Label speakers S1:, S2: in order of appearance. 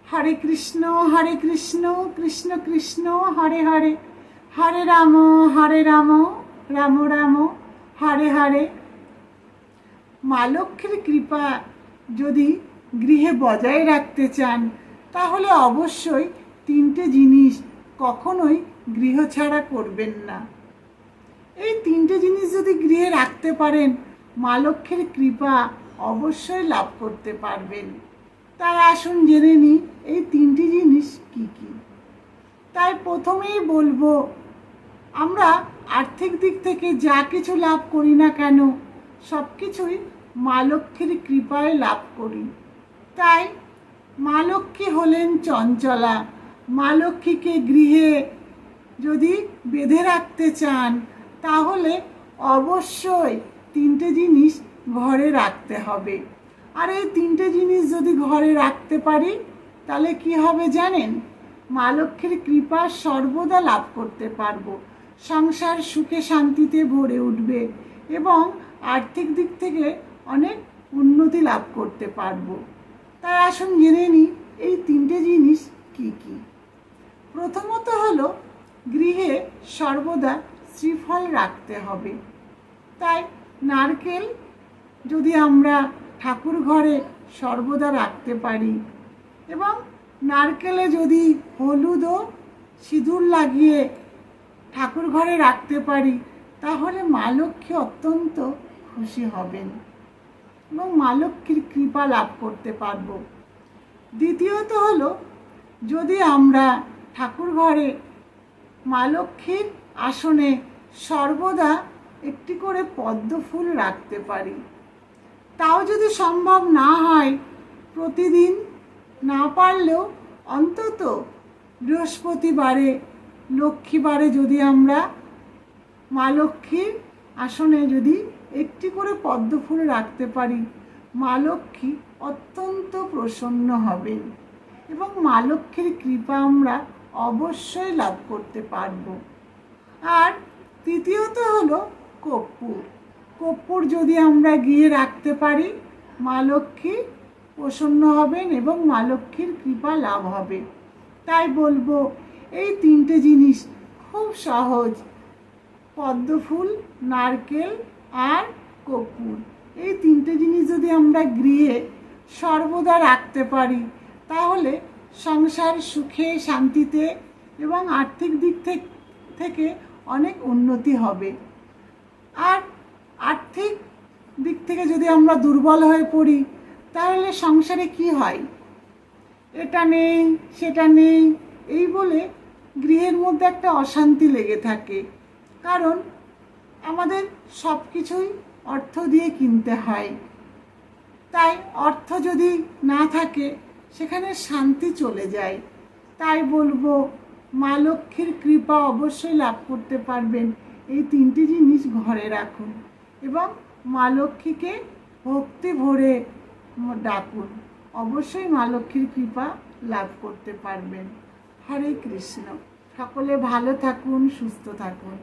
S1: হরে কৃষ্ণ কৃষ্ণ কৃষ্ণ হরে হরে, হরে রাম রাম রাম হরে হরে। মা লক্ষ্মীর কৃপা যদি গৃহে বজায় রাখতে চান তাহলে অবশ্যই তিনটে জিনিস কখনোই গৃহ ছাড়া করবেন না। এই তিনটে জিনিস যদি গৃহে রাখতে পারেন মা লক্ষ্মীর কৃপা অবশ্যই লাভ করতে পারবেন। তাই আসুন জেনে নিই এই তিনটি জিনিস কি কি। তাই প্রথমেই বলবো, আমরা আর্থিক দিক থেকে যা কিছু লাভ করি না কেন সব কিছুই মা লক্ষ্মীর কৃপায় লাভ করি। তাই মা লক্ষ্মী হলেন চঞ্চলা। মা লক্ষ্মীকে গৃহে যদি বেঁধে রাখতে চান তাহলে অবশ্যই তিনটে জিনিস ঘরে রাখতে হবে। আর এই তিনটে জিনিস যদি ঘরে রাখতে পারি তাহলে কি হবে জানেন? মা লক্ষ্মীর কৃপা সর্বদা লাভ করতে পারবো, সংসার সুখে শান্তিতে ভরে উঠবে এবং আর্থিক দিক থেকে অনেক উন্নতি লাভ করতে পারবো। তাই আসুন জেনে নিই এই তিনটে জিনিস কি কি। প্রথমত হলো, গৃহে সর্বদা শ্রীফল রাখতে হবে। তাই নারকেল যদি আমরা ঠাকুর ঘরে সর্বদা রাখতে পারি এবং নারকেলে যদি হলুদ ও সিঁদুর লাগিয়ে ঠাকুর ঘরে রাখতে পারি তাহলে মা লক্ষ্মী অত্যন্ত খুশি হবেন এবং মা লক্ষ্মীর কৃপা লাভ করতে পারবো। দ্বিতীয়ত হলো, যদি আমরা ঠাকুর ঘরে মা লক্ষ্মীর আসনে সর্বদা একটি করে পদ্ম ফুল রাখতে পারি, তাও যদি সম্ভব না হয় প্রতিদিন না পারলেও অন্তত বৃহস্পতিবারে লক্ষ্মীবারে যদি আমরা মা লক্ষ্মীর আসনে যদি একটি করে পদ্ম ফুল রাখতে পারি মা লক্ষ্মী অত্যন্ত প্রসন্ন হবেন এবং মা লক্ষ্মীর কৃপা আমরা অবশ্যই লাভ করতে পারব। আর তৃতীয়ত হলো কর্পূর। কর্পূর যদি আমরা গিয়ে রাখতে পারি মা লক্ষ্মী প্রসন্ন হবেন এবং মা লক্ষ্মীর কৃপা লাভ হবে। তাই বলবো এই তিনটে জিনিস খুব সহজ, পদ্ম ফুল, নারকেল আর কর্পূর। এই তিনটে জিনিস যদি আমরা গৃহে সর্বদা রাখতে পারি তাহলে সংসার সুখে শান্তিতে এবং আর্থিক দিক থেকে অনেক উন্নতি হবে। আর আর্থিক দিক থেকে যদি আমরা দুর্বল হয়ে পড়ি তাহলে সংসারে কি হয়? এটা নেই সেটা নেই এই বলে গৃহের মধ্যে একটা অশান্তি লেগে থাকে, কারণ আমাদের সব কিছুই অর্থ দিয়ে কিনতে হয়। তাই অর্থ যদি না থাকে সেখানে শান্তি চলে যায়। তাই বলবো মা লক্ষ্মীর কৃপা অবশ্যই লাভ করতে পারবেন। এই তিনটি জিনিস ঘরে রাখুন এবং মা লক্ষ্মীকে ভক্তি ভরে ডাকুন, অবশ্যই মা লক্ষ্মীর কৃপা লাভ করতে পারবেন। হরে কৃষ্ণ। সকলে ভালো থাকুন, সুস্থ থাকুন।